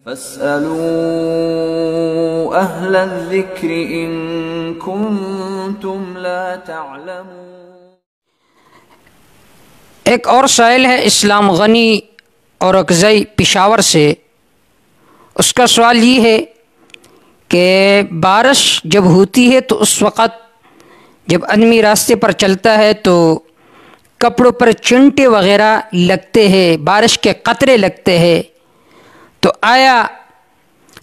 فاسألوا أهل الذكر إن كنتم لا تعلمون۔ ایک اور سائل ہے اسلام غنی اور اکزئی پشاور سے۔ اس کا سوال یہ ہے کہ بارش جب ہوتی ہے تو اس وقت جب آدمی راستے پر چلتا ہے تو کپڑوں پر چنٹے وغیرہ لگتے ہیں، بارش کے قطرے لگتے ہیں، تو آیا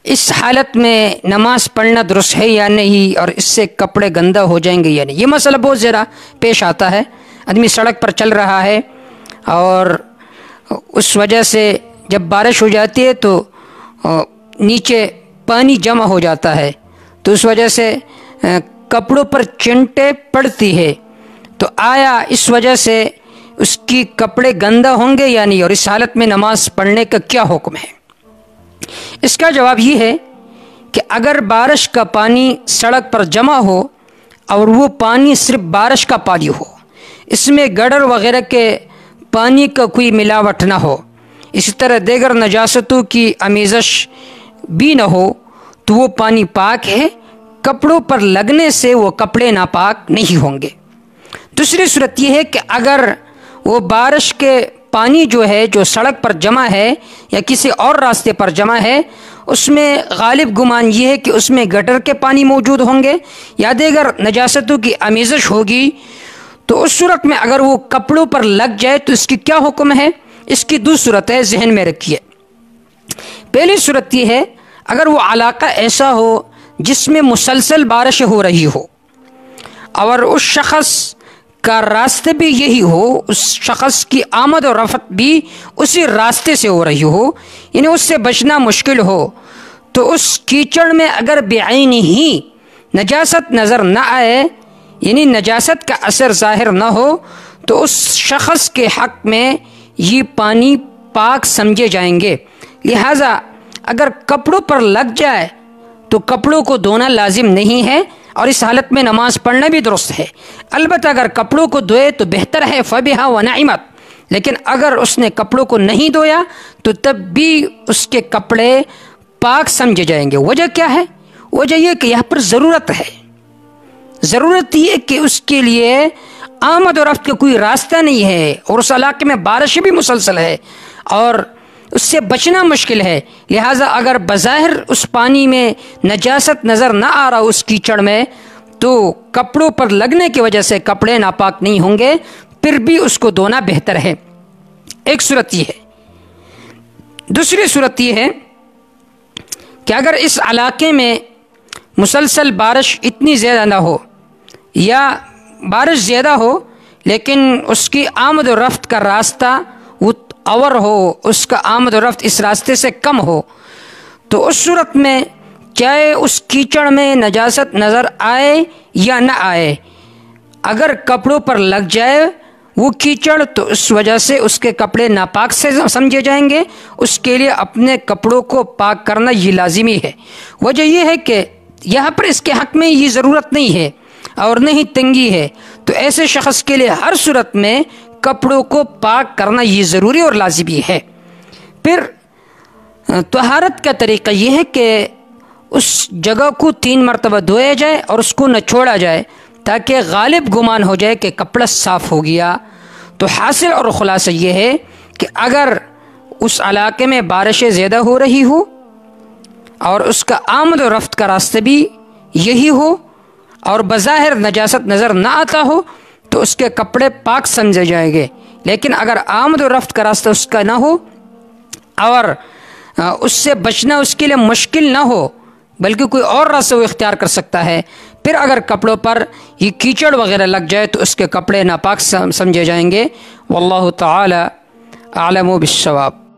اس حالت میں نماز پڑھنا درست ہے یا نہیں، اور اس سے کپڑے گندہ ہو جائیں گے یا نہیں؟ یہ مسئلہ بہت زیادہ پیش آتا ہے۔ آدمی سڑک پر چل رہا ہے اور اس وجہ سے جب بارش ہو جاتی ہے تو نیچے پانی جمع ہو جاتا ہے، تو اس وجہ سے کپڑوں پر چنٹے پڑتی ہے، تو آیا اس وجہ سے اس کی کپڑے گندہ ہوں گے یا نہیں، اور اس حالت میں نماز پڑھنے کا کیا حکم ہے؟ اس کا جواب یہ ہے کہ اگر بارش کا پانی سڑک پر جمع ہو اور وہ پانی صرف بارش کا پانی ہو، اس میں گٹر وغیرہ کے پانی کا کوئی ملاوٹ نہ ہو، اسی طرح دیگر نجاستوں کی آمیزش بھی نہ ہو، تو وہ پانی پاک ہے، کپڑوں پر لگنے سے وہ کپڑے ناپاک نہیں ہوں گے۔ دوسری صورت یہ ہے کہ اگر وہ بارش کے پانی جو ہے جو سڑک پر جمع ہے یا کسی اور راستے پر جمع ہے، اس میں غالب گمان یہ ہے کہ اس میں گٹر کے پانی موجود ہوں گے یا دیگر نجاستوں کی آمیزش ہوگی، تو اس صورت میں اگر وہ کپڑوں پر لگ جائے تو اس کی کیا حکم ہے؟ اس کی دو صورت ہے، ذہن میں رکھیے۔ پہلی صورت یہ ہے اگر وہ علاقہ ایسا ہو جس میں مسلسل بارش ہو رہی ہو اور اس شخص کا راستے بھی یہی ہو، اس شخص کی آمد و رفت بھی اسی راستے سے ہو رہی ہو، یعنی اس سے بچنا مشکل ہو، تو اس کیچڑ میں اگر بعین ہی نجاست نظر نہ آئے، یعنی نجاست کا اثر ظاہر نہ ہو، تو اس شخص کے حق میں یہ پانی پاک سمجھے جائیں گے۔ لہٰذا اگر کپڑوں پر لگ جائے تو کپڑوں کو دھونا لازم نہیں ہے، اور اس حالت میں نماز پڑھنا بھی درست ہے۔ البتہ اگر کپڑوں کو دھوئے تو بہتر ہے، فبہا ونعمت، لیکن اگر اس نے کپڑوں کو نہیں دھویا تو تب بھی اس کے کپڑے پاک سمجھے جائیں گے۔ وجہ کیا ہے؟ وجہ یہ کہ یہاں پر ضرورت ہے، ضرورت یہ کہ اس کے لیے آمد و رفت کا کوئی راستہ نہیں ہے، اور اس علاقے میں بارش بھی مسلسل ہے اور اس سے بچنا مشکل ہے، لہٰذا اگر بظاہر اس پانی میں نجاست نظر نہ آ رہا اس کیچڑ میں، تو کپڑوں پر لگنے کی وجہ سے کپڑے ناپاک نہیں ہوں گے، پھر بھی اس کو دھونا بہتر ہے۔ ایک صورت یہ ہے۔ دوسری صورت یہ ہے کہ اگر اس علاقے میں مسلسل بارش اتنی زیادہ نہ ہو یا بارش زیادہ ہو لیکن اس کی آمد و رفت کا راستہ وہ اور ہو، اس کا آمد و رفت اس راستے سے کم ہو، تو اس صورت میں چاہے اس کیچڑ میں نجاست نظر آئے یا نہ آئے، اگر کپڑوں پر لگ جائے وہ کیچڑ تو اس وجہ سے اس کے کپڑے ناپاک سے سمجھے جائیں گے، اس کے لیے اپنے کپڑوں کو پاک کرنا یہ لازمی ہے۔ وجہ یہ ہے کہ یہاں پر اس کے حق میں یہ ضرورت نہیں ہے اور نہ ہی تنگی ہے، تو ایسے شخص کے لیے ہر صورت میں کپڑوں کو پاک کرنا یہ ضروری اور لازمی ہے۔ پھر طہارت کا طریقہ یہ ہے کہ اس جگہ کو 3 مرتبہ دھویا جائے اور اس کو نہ چھوڑا جائے، تاکہ غالب گمان ہو جائے کہ کپڑا صاف ہو گیا۔ تو حاصل اور خلاصہ یہ ہے کہ اگر اس علاقے میں بارشیں زیادہ ہو رہی ہو اور اس کا آمد و رفت کا راستہ بھی یہی ہو اور بظاہر نجاست نظر نہ آتا ہو، تو اس کے کپڑے پاک سمجھے جائیں گے، لیکن اگر آمد و رفت کا راستہ اس کا نہ ہو اور اس سے بچنا اس کے لیے مشکل نہ ہو بلکہ کوئی اور راستہ وہ اختیار کر سکتا ہے، پھر اگر کپڑوں پر یہ کیچڑ وغیرہ لگ جائے تو اس کے کپڑے ناپاک سمجھے جائیں گے۔ واللہ تعالی اعلم بالصواب۔